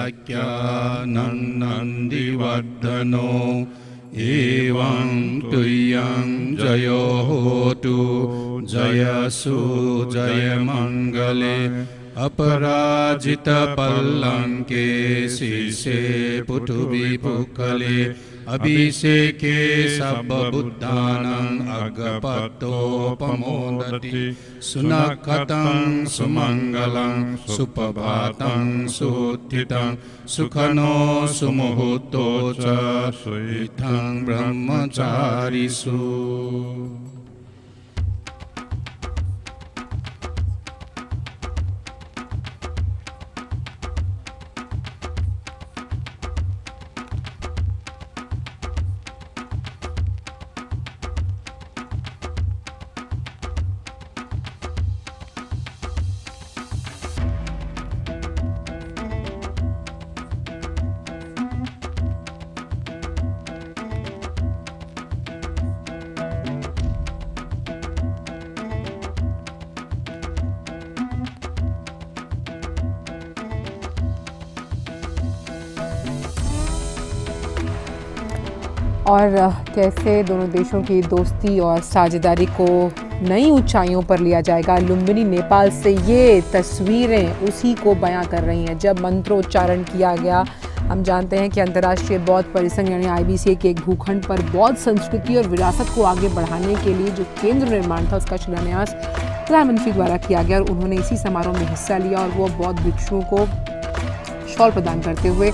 व्याख्यानं नन्दिवर्धनो एवं तुय्यं जयो होतु जयसु जयमङ्गले अपराजित पल्लंके शीर्षे पुटुविपुकले अभिषेके सर्वबुद्धानां अगपतोपमोदति सुनखतं सुमंगलं सुप्रभातं सुत्थितं सुखनो सुमुहूर्तो च सुइथं ब्रह्मचारिषु। और कैसे दोनों देशों की दोस्ती और साझेदारी को नई ऊंचाइयों पर लिया जाएगा। लुम्बिनी नेपाल से ये तस्वीरें उसी को बयां कर रही हैं। जब मंत्रोच्चारण किया गया, हम जानते हैं कि अंतर्राष्ट्रीय बौद्ध परिसंघ यानी IBCA के एक भूखंड पर बौद्ध संस्कृति और विरासत को आगे बढ़ाने के लिए जो केंद्र निर्माण था उसका शिलान्यास प्रधानमंत्री द्वारा किया गया और उन्होंने इसी समारोह में हिस्सा लिया और वो बौद्ध भिक्षुओं को शॉल प्रदान करते हुए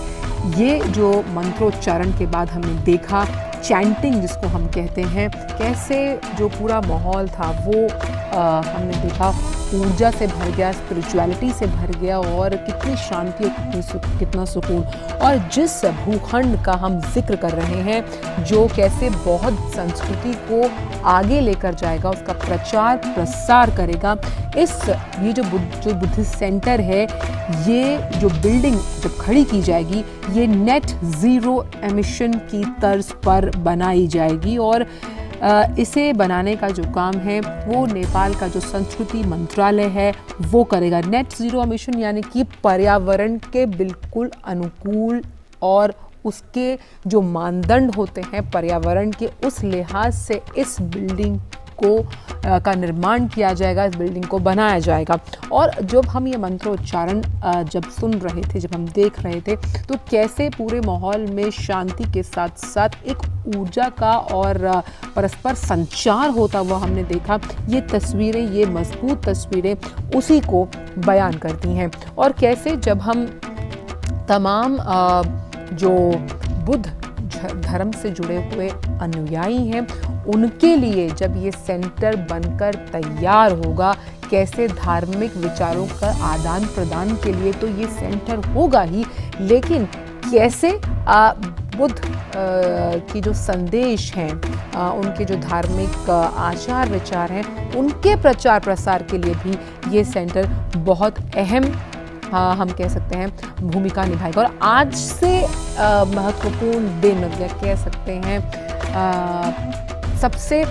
ये जो मंत्रोच्चारण के बाद हमने देखा चैंटिंग जिसको हम कहते हैं, कैसे जो पूरा माहौल था वो हमने देखा ऊर्जा से भर गया, स्पिरिचुअलिटी से भर गया और कितनी शांति और कितना सुकून। और जिस भूखंड का हम जिक्र कर रहे हैं जो कैसे बौद्ध संस्कृति को आगे लेकर जाएगा, उसका प्रचार प्रसार करेगा, ये जो बुद्धिस्ट सेंटर है, ये जो बिल्डिंग जब खड़ी की जाएगी ये नेट ज़ीरो एमिशन की तर्ज पर बनाई जाएगी और इसे बनाने का जो काम है वो नेपाल का जो संस्कृति मंत्रालय है वो करेगा। नेट ज़ीरो एमिशन यानी कि पर्यावरण के बिल्कुल अनुकूल और उसके जो मानदंड होते हैं पर्यावरण के, उस लिहाज से इस बिल्डिंग का निर्माण किया जाएगा, इस बिल्डिंग को बनाया जाएगा। और जब हम ये मंत्रोच्चारण जब सुन रहे थे, जब हम देख रहे थे, तो कैसे पूरे माहौल में शांति के साथ साथ एक ऊर्जा का और परस्पर संचार होता हुआ हमने देखा। ये तस्वीरें, ये मजबूत तस्वीरें उसी को बयान करती हैं। और कैसे जब हम तमाम जो बुद्ध धर्म से जुड़े हुए अनुयायी हैं उनके लिए जब ये सेंटर बनकर तैयार होगा, कैसे धार्मिक विचारों का आदान प्रदान के लिए तो ये सेंटर होगा ही, लेकिन कैसे बुद्ध की जो संदेश हैं, उनके जो धार्मिक आचार विचार हैं, उनके प्रचार प्रसार के लिए भी ये सेंटर बहुत अहम हम कह सकते हैं भूमिका निभाएगा। और आज से महत्वपूर्ण दिन या कह सकते हैं सबसे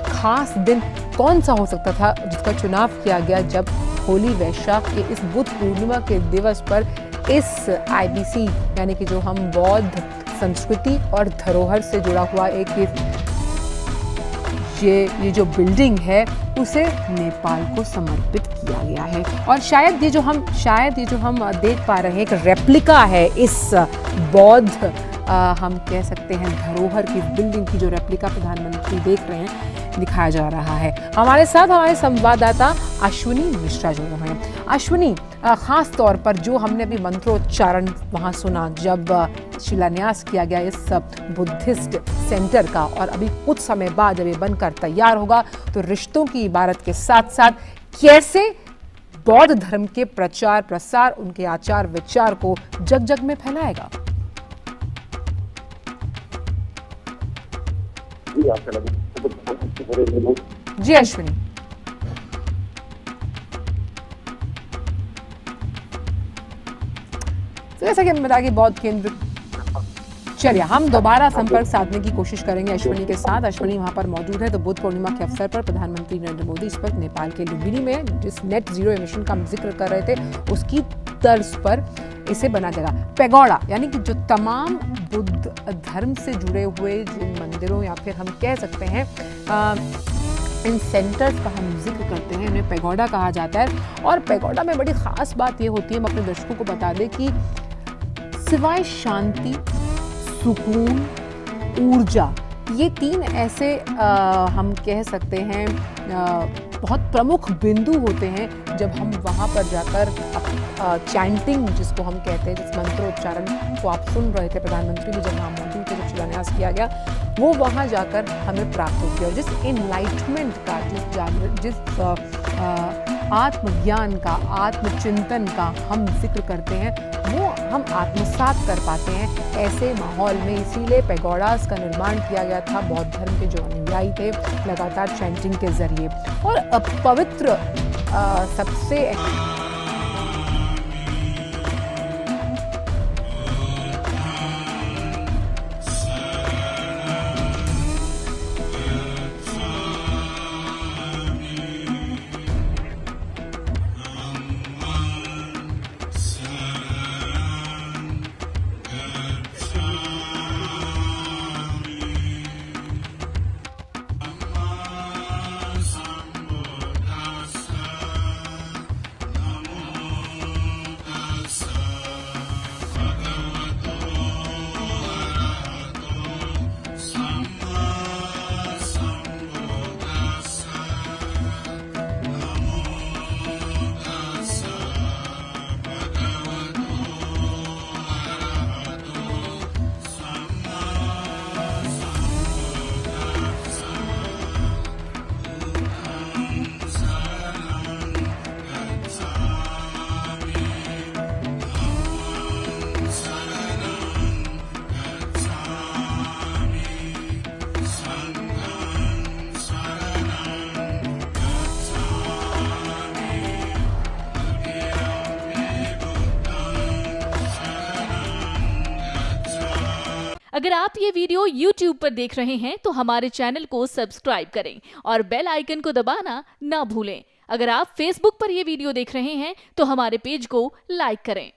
खास दिन कौन सा हो सकता था जिसका चुनाव किया गया, जब होली वैशाख के इस बुद्ध पूर्णिमा के दिवस पर इस IBC यानी कि जो हम बौद्ध संस्कृति और धरोहर से जुड़ा हुआ एक ये जो बिल्डिंग है उसे नेपाल को समर्पित किया गया है। और शायद ये जो हम देख पा रहे हैं एक रेप्लिका है इस बौद्ध हम कह सकते हैं धरोहर की बिल्डिंग की, जो रेप्लिका प्रधानमंत्री देख रहे हैं दिखाया जा रहा है। हमारे साथ हमारे संवाददाता अश्विनी मिश्रा जुड़े हुए हैं। अश्विनी, खास तौर पर जो हमने अभी मंत्रोच्चारण वहाँ सुना जब शिलान्यास किया गया इस बुद्धिस्ट सेंटर का, और अभी कुछ समय बाद जब ये बनकर तैयार होगा तो रिश्तों की इबारत के साथ साथ कैसे बौद्ध धर्म के प्रचार प्रसार, उनके आचार विचार को जग जग में फैलाएगा। जी अश्विनी। तो जैसा कि हमने बताया कि बौद्ध केंद्र चलिए हम दोबारा संपर्क साधने की कोशिश करेंगे अश्विनी के साथ। अश्विनी वहां पर मौजूद है। तो बुद्ध पूर्णिमा के अवसर पर प्रधानमंत्री नरेंद्र मोदी इस वक्त नेपाल के लुम्बिनी में जिस नेट जीरो एमिशन का हम जिक्र कर रहे थे उसकी तर्ज पर इसे बना देगा पैगोडा, यानी कि जो तमाम बुद्ध धर्म से जुड़े हुए जिन मंदिरों या फिर हम कह सकते हैं इन सेंटर्स का हम जिक्र करते हैं, इन्हें पैगोडा कहा जाता है। और पैगोडा में बड़ी ख़ास बात ये होती है, हम अपने दर्शकों को बता दें कि सिवाय शांति, सुकून, ऊर्जा, ये तीन ऐसे हम कह सकते हैं बहुत प्रमुख बिंदु होते हैं जब हम वहाँ पर जाकर चैंटिंग जिसको हम कहते हैं, जिस मंत्रोच्चारण को आप सुन रहे थे प्रधानमंत्री भी जब वहाँ मौजूद थे, जब शिलान्यास किया गया, वो वहाँ जाकर हमें प्राप्त होती है। और जिस इनलाइटमेंट का, जिस आत्मज्ञान का, आत्मचिंतन का हम जिक्र करते हैं, वो हम आत्मसात कर पाते हैं ऐसे माहौल में। इसीलिए पैगोडास का निर्माण किया गया था बौद्ध धर्म के जो अनुयायी थे लगातार चैंटिंग के जरिए। और पवित्र सबसे अगर आप ये वीडियो YouTube पर देख रहे हैं तो हमारे चैनल को सब्सक्राइब करें और बेल आइकन को दबाना ना भूलें। अगर आप Facebook पर ये वीडियो देख रहे हैं तो हमारे पेज को लाइक करें।